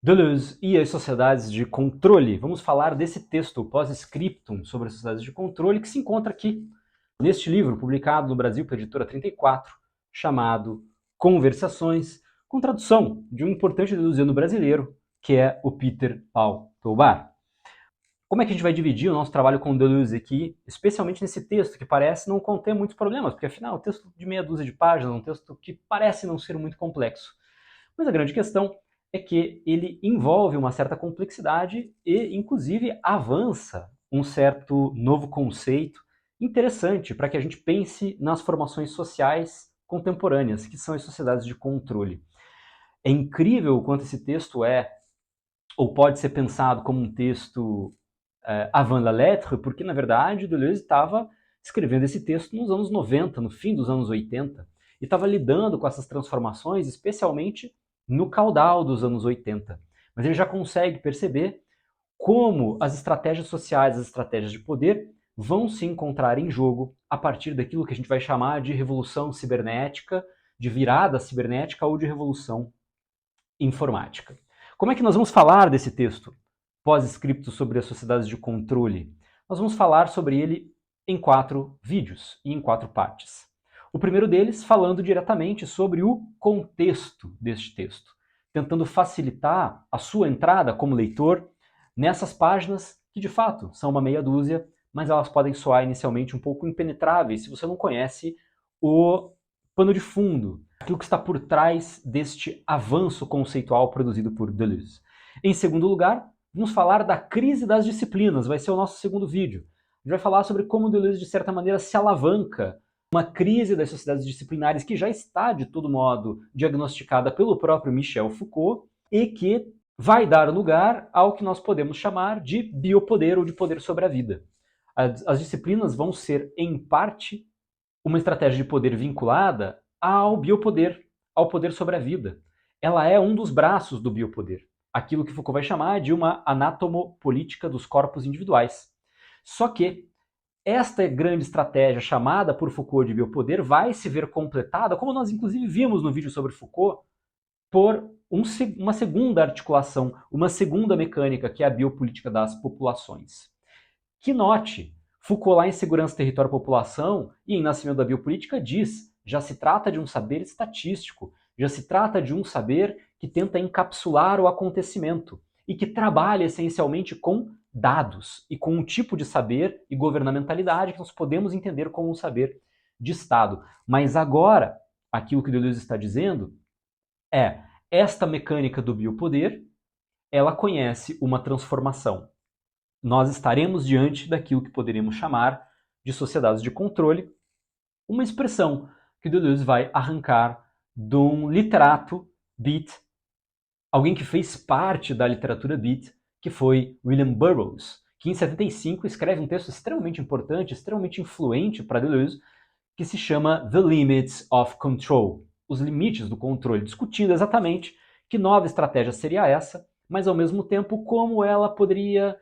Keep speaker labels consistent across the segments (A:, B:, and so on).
A: Deleuze e as sociedades de controle. Vamos falar desse texto pós-scriptum sobre as sociedades de controle que se encontra aqui, neste livro, publicado no Brasil pela editora 34, chamado Conversações, com tradução de um importante deleuziano brasileiro, que é o Peter Paul Toubar. Como é que a gente vai dividir o nosso trabalho com Deleuze aqui, especialmente nesse texto, que parece não conter muitos problemas, porque afinal, é um texto de meia dúzia de páginas, um texto que parece não ser muito complexo. Mas a grande questão é que ele envolve uma certa complexidade e, inclusive, avança um certo novo conceito interessante para que a gente pense nas formações sociais contemporâneas, que são as sociedades de controle. É incrível o quanto esse texto é, ou pode ser pensado como um texto avant la lettre, porque, na verdade, Deleuze estava escrevendo esse texto nos anos 90, no fim dos anos 80, e estava lidando com essas transformações, especialmente no caudal dos anos 80. Mas ele já consegue perceber como as estratégias sociais, as estratégias de poder, vão se encontrar em jogo a partir daquilo que a gente vai chamar de revolução cibernética, de virada cibernética ou de revolução informática. Como é que nós vamos falar desse texto pós-escrito sobre as sociedades de controle? Nós vamos falar sobre ele em 4 vídeos e em 4 partes. O primeiro deles falando diretamente sobre o contexto deste texto, tentando facilitar a sua entrada como leitor nessas páginas que de fato são uma meia dúzia, mas elas podem soar inicialmente um pouco impenetráveis se você não conhece o pano de fundo, aquilo que está por trás deste avanço conceitual produzido por Deleuze. Em segundo lugar, vamos falar da crise das disciplinas, vai ser o nosso segundo vídeo. A gente vai falar sobre como Deleuze, de certa maneira, se alavanca uma crise das sociedades disciplinares que já está, de todo modo, diagnosticada pelo próprio Michel Foucault e que vai dar lugar ao que nós podemos chamar de biopoder ou de poder sobre a vida. As disciplinas vão ser, em parte, uma estratégia de poder vinculada ao biopoder, ao poder sobre a vida. Ela é um dos braços do biopoder, aquilo que Foucault vai chamar de uma anatomopolítica dos corpos individuais. Só que esta grande estratégia chamada por Foucault de biopoder vai se ver completada, como nós inclusive vimos no vídeo sobre Foucault, por uma segunda articulação, uma segunda mecânica, que é a biopolítica das populações. Que note, Foucault lá em Segurança, Território e População e em Nascimento da Biopolítica diz, já se trata de um saber estatístico, já se trata de um saber que tenta encapsular o acontecimento e que trabalha essencialmente com dados e com um tipo de saber e governamentalidade que nós podemos entender como um saber de Estado. Mas agora, aquilo que Deleuze está dizendo é, esta mecânica do biopoder, ela conhece uma transformação. Nós estaremos diante daquilo que poderíamos chamar de sociedades de controle, uma expressão que Deleuze vai arrancar de um literato beat, alguém que fez parte da literatura beat, que foi William Burroughs, que em 75 escreve um texto extremamente importante, extremamente influente para Deleuze, que se chama The Limits of Control, os limites do controle, discutindo exatamente que nova estratégia seria essa, mas ao mesmo tempo como ela poderia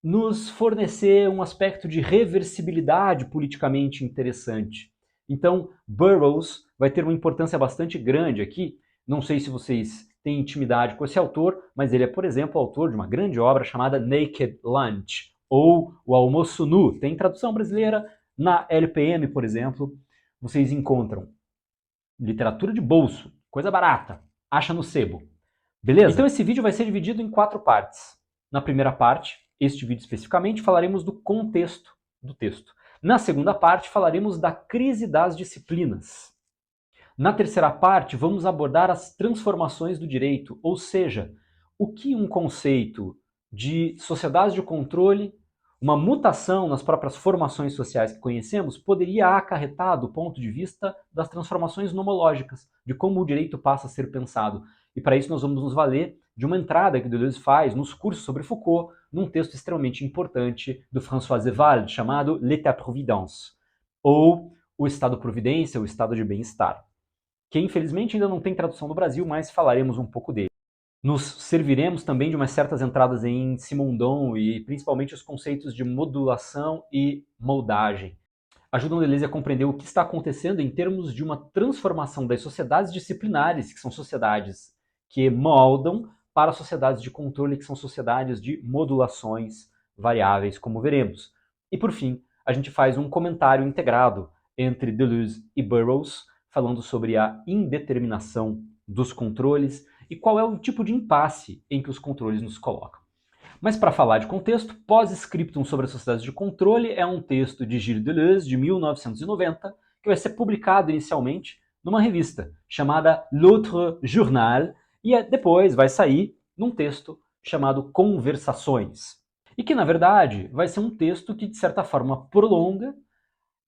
A: nos fornecer um aspecto de reversibilidade politicamente interessante. Então, Burroughs vai ter uma importância bastante grande aqui. Não sei se vocês têm intimidade com esse autor, mas ele é, por exemplo, autor de uma grande obra chamada Naked Lunch, ou O Almoço Nu. Tem tradução brasileira na LPM, por exemplo. Vocês encontram literatura de bolso, coisa barata, acha no sebo. Beleza? Então esse vídeo vai ser dividido em 4 partes. Na primeira parte, este vídeo especificamente, falaremos do contexto do texto. Na segunda parte, falaremos da crise das disciplinas. Na terceira parte, vamos abordar as transformações do direito, ou seja, o que um conceito de sociedade de controle, uma mutação nas próprias formações sociais que conhecemos, poderia acarretar do ponto de vista das transformações nomológicas, de como o direito passa a ser pensado. E para isso nós vamos nos valer de uma entrada que Deleuze faz nos cursos sobre Foucault, num texto extremamente importante do François Zewald, chamado L'État-providence, ou o Estado-providência, o Estado de bem-estar, que infelizmente ainda não tem tradução no Brasil, mas falaremos um pouco dele. Nos serviremos também de umas certas entradas em Simondon e principalmente os conceitos de modulação e moldagem. Ajudam Deleuze a compreender o que está acontecendo em termos de uma transformação das sociedades disciplinares, que são sociedades que moldam para sociedades de controle, que são sociedades de modulações variáveis, como veremos. E, por fim, a gente faz um comentário integrado entre Deleuze e Burroughs, falando sobre a indeterminação dos controles e qual é o tipo de impasse em que os controles nos colocam. Mas para falar de contexto, Pós-Scriptum sobre as sociedades de controle é um texto de Gilles Deleuze, de 1990, que vai ser publicado inicialmente numa revista chamada L'Autre Journal, e depois vai sair num texto chamado Conversações. E que, na verdade, vai ser um texto que, de certa forma, prolonga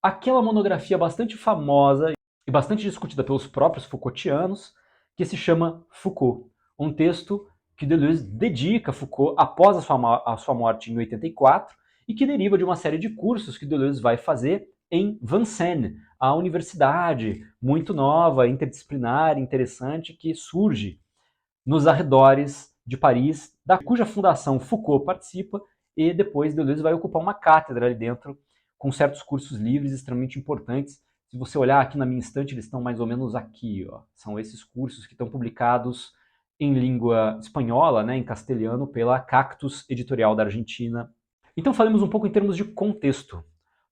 A: aquela monografia bastante famosa e bastante discutida pelos próprios Foucaultianos, que se chama Foucault. Um texto que Deleuze dedica a Foucault após a sua morte em 84 e que deriva de uma série de cursos que Deleuze vai fazer em Vincennes, a universidade muito nova, interdisciplinar, interessante, que surge nos arredores de Paris, cuja fundação Foucault participa, e depois Deleuze vai ocupar uma cátedra ali dentro, com certos cursos livres extremamente importantes. Se você olhar aqui na minha estante, eles estão mais ou menos aqui. Ó. São esses cursos que estão publicados em língua espanhola, né, em castelhano, pela Cactus Editorial da Argentina. Então falemos um pouco em termos de contexto.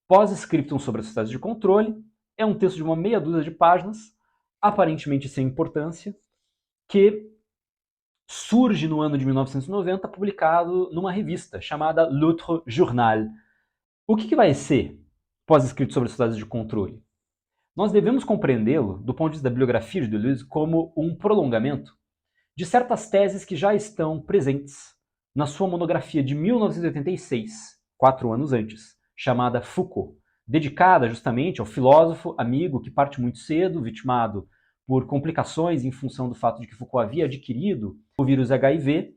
A: Pós-Scriptum sobre a sociedade de controle é um texto de uma meia dúzia de páginas, aparentemente sem importância, que surge no ano de 1990, publicado numa revista chamada L'Autre Journal. O que vai ser Pós-Escrito sobre as sociedades de controle? Nós devemos compreendê-lo, do ponto de vista da bibliografia de Deleuze, como um prolongamento de certas teses que já estão presentes na sua monografia de 1986, 4 anos antes, chamada Foucault, dedicada justamente ao filósofo amigo que parte muito cedo, vitimado por complicações em função do fato de que Foucault havia adquirido o vírus HIV.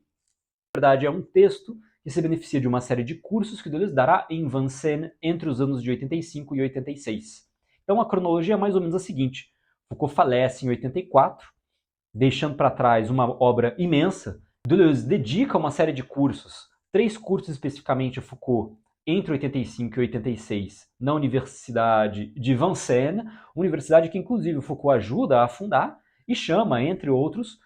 A: Na verdade, é um texto que se beneficia de uma série de cursos que Deleuze dará em Vincennes entre os anos de 85 e 86. Então a cronologia é mais ou menos a seguinte: Foucault falece em 84, deixando para trás uma obra imensa. Deleuze dedica uma série de cursos, 3 cursos especificamente a Foucault, entre 85 e 86, na Universidade de Vincennes, universidade que inclusive Foucault ajuda a fundar, e chama, entre outros,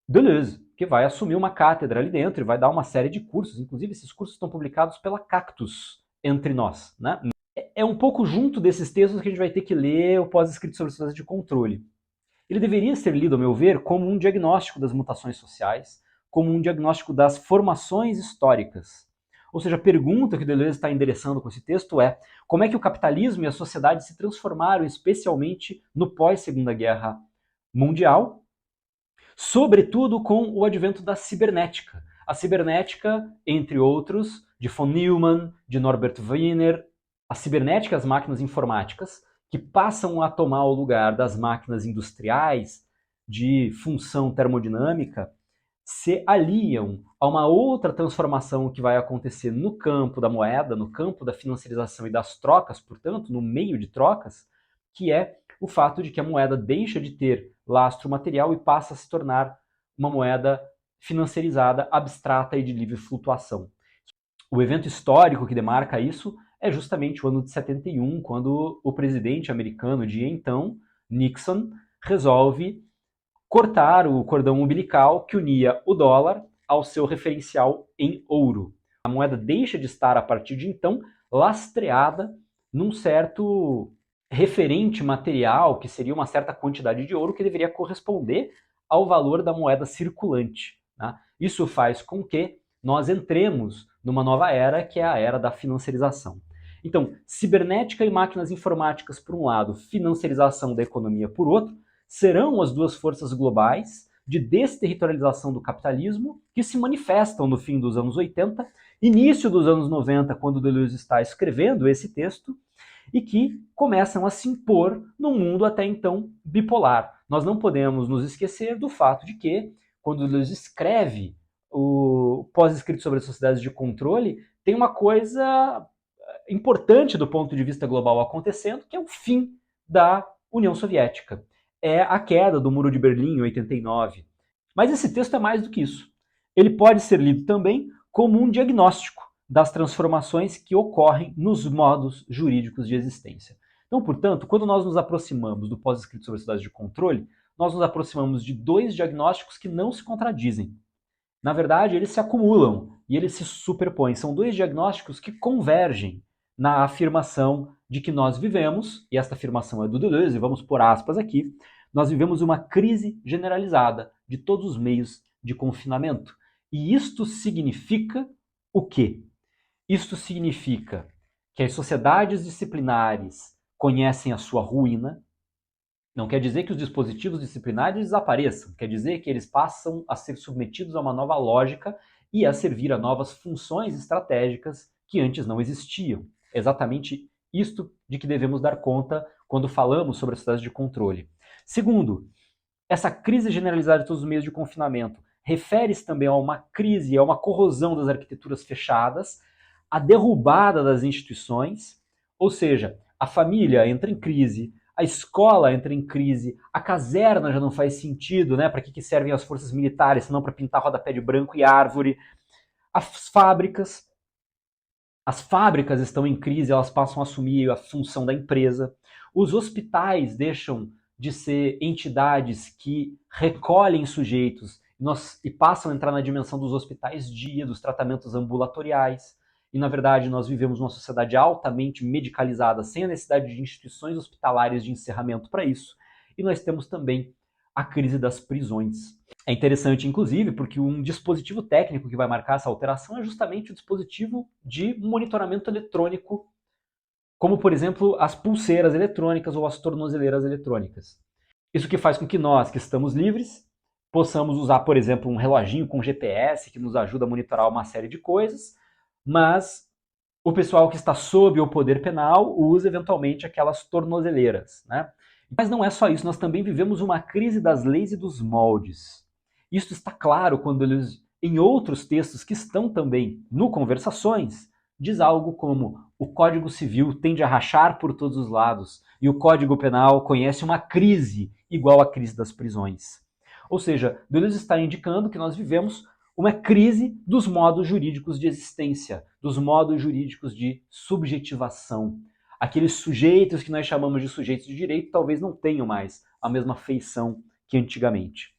A: Deleuze, que vai assumir uma cátedra ali dentro e vai dar uma série de cursos. Inclusive, esses cursos estão publicados pela Cactus, entre nós. Né? É um pouco junto desses textos que a gente vai ter que ler o Pós-Escrito sobre sociedades de controle. Ele deveria ser lido, a meu ver, como um diagnóstico das mutações sociais, como um diagnóstico das formações históricas. Ou seja, a pergunta que Deleuze está endereçando com esse texto é: como é que o capitalismo e a sociedade se transformaram, especialmente no pós-Segunda Guerra Mundial, sobretudo com o advento da cibernética. A cibernética, entre outros, de von Neumann, de Norbert Wiener, a cibernética, as máquinas informáticas, que passam a tomar o lugar das máquinas industriais de função termodinâmica, se aliam a uma outra transformação que vai acontecer no campo da moeda, no campo da financiarização e das trocas, portanto, no meio de trocas, que é o fato de que a moeda deixa de ter lastro material e passa a se tornar uma moeda financiarizada, abstrata e de livre flutuação. O evento histórico que demarca isso é justamente o ano de 71, quando o presidente americano de então, Nixon, resolve cortar o cordão umbilical que unia o dólar ao seu referencial em ouro. A moeda deixa de estar, a partir de então, lastreada num certo referente material, que seria uma certa quantidade de ouro que deveria corresponder ao valor da moeda circulante. Né? Isso faz com que nós entremos numa nova era, que é a era da financiarização. Então, cibernética e máquinas informáticas por um lado, financiarização da economia por outro, serão as duas forças globais de desterritorialização do capitalismo que se manifestam no fim dos anos 80, início dos anos 90, quando Deleuze está escrevendo esse texto, e que começam a se impor num mundo até então bipolar. Nós não podemos nos esquecer do fato de que, quando Deleuze escreve o Pós-Escrito sobre as sociedades de controle, tem uma coisa importante do ponto de vista global acontecendo, que é o fim da União Soviética. É a queda do Muro de Berlim em 89. Mas esse texto é mais do que isso. Ele pode ser lido também como um diagnóstico das transformações que ocorrem nos modos jurídicos de existência. Então, portanto, quando nós nos aproximamos do Pós-Escrito sobre as sociedades de controle, nós nos aproximamos de 2 diagnósticos que não se contradizem. Na verdade, eles se acumulam e eles se superpõem. São dois diagnósticos que convergem na afirmação de que nós vivemos, e esta afirmação é do Deleuze, e vamos por aspas aqui, nós vivemos uma crise generalizada de todos os meios de confinamento. E isto significa o quê? Isto significa que as sociedades disciplinares conhecem a sua ruína. Não quer dizer que os dispositivos disciplinares desapareçam, quer dizer que eles passam a ser submetidos a uma nova lógica e a servir a novas funções estratégicas que antes não existiam. É exatamente isto de que devemos dar conta quando falamos sobre a sociedade de controle. Segundo, essa crise generalizada de todos os meios de confinamento refere-se também a uma crise, a uma corrosão das arquiteturas fechadas, a derrubada das instituições, ou seja, a família entra em crise, a escola entra em crise, a caserna já não faz sentido, né? Para que servem as forças militares, se não para pintar rodapé de branco e árvore. As fábricas estão em crise, elas passam a assumir a função da empresa. Os hospitais deixam de ser entidades que recolhem sujeitos e passam a entrar na dimensão dos hospitais-dia, dos tratamentos ambulatoriais. E, na verdade, nós vivemos numa sociedade altamente medicalizada, sem a necessidade de instituições hospitalares de encerramento para isso. E nós temos também a crise das prisões. É interessante, inclusive, porque um dispositivo técnico que vai marcar essa alteração é justamente o dispositivo de monitoramento eletrônico, como, por exemplo, as pulseiras eletrônicas ou as tornozeleiras eletrônicas. Isso que faz com que nós, que estamos livres, possamos usar, por exemplo, um reloginho com GPS que nos ajuda a monitorar uma série de coisas, mas o pessoal que está sob o poder penal usa eventualmente aquelas tornozeleiras, né? Mas não é só isso, nós também vivemos uma crise das leis e dos moldes. Isso está claro quando eles, em outros textos que estão também no Conversações, diz algo como: o Código Civil tende a rachar por todos os lados e o Código Penal conhece uma crise igual à crise das prisões. Ou seja, Deleuze está indicando que nós vivemos uma crise dos modos jurídicos de existência, dos modos jurídicos de subjetivação. Aqueles sujeitos que nós chamamos de sujeitos de direito talvez não tenham mais a mesma feição que antigamente.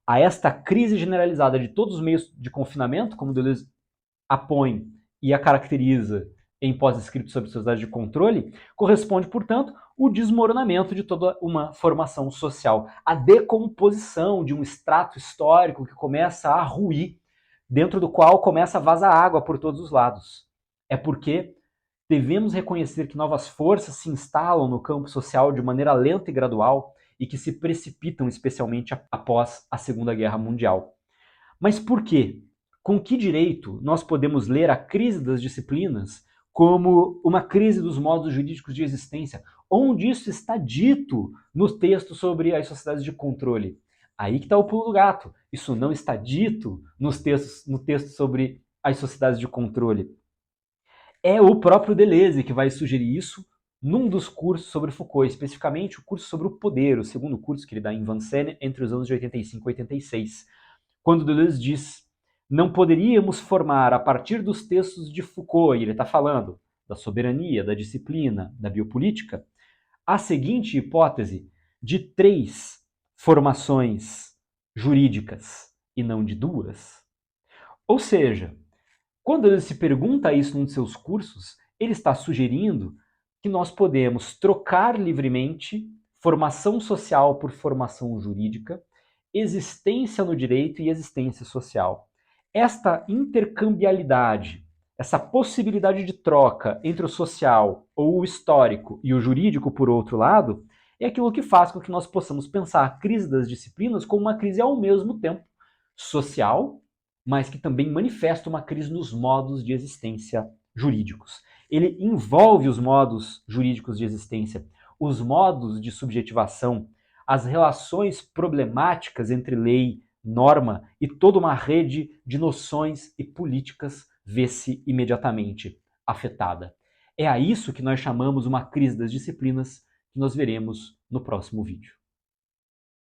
A: A esta crise generalizada de todos os meios de confinamento, como Deleuze apõe e a caracteriza em pós-escrito sobre sociedade de controle, corresponde, portanto, o desmoronamento de toda uma formação social, a decomposição de um extrato histórico que começa a ruir, dentro do qual começa a vazar água por todos os lados. É porque devemos reconhecer que novas forças se instalam no campo social de maneira lenta e gradual e que se precipitam especialmente após a Segunda Guerra Mundial. Mas por quê? Com que direito nós podemos ler a crise das disciplinas como uma crise dos modos jurídicos de existência? Onde isso está dito no texto sobre as sociedades de controle? Aí que está o pulo do gato. Isso não está dito no texto sobre as sociedades de controle. É o próprio Deleuze que vai sugerir isso num dos cursos sobre Foucault, especificamente o curso sobre o poder, o segundo curso que ele dá em Vincennes entre os anos de 85 e 86, quando Deleuze diz: não poderíamos formar, a partir dos textos de Foucault, e ele está falando da soberania, da disciplina, da biopolítica, a seguinte hipótese de 3 formações jurídicas e não de 2. Ou seja, quando ele se pergunta isso num de seus cursos, ele está sugerindo que nós podemos trocar livremente formação social por formação jurídica, existência no direito e existência social. Esta intercambialidade, essa possibilidade de troca entre o social ou o histórico e o jurídico, por outro lado, é aquilo que faz com que nós possamos pensar a crise das disciplinas como uma crise ao mesmo tempo social, mas que também manifesta uma crise nos modos de existência jurídicos. Ele envolve os modos jurídicos de existência, os modos de subjetivação, as relações problemáticas entre lei, norma e toda uma rede de noções e políticas vê-se imediatamente afetada. É a isso que nós chamamos uma crise das disciplinas, que nós veremos no próximo vídeo.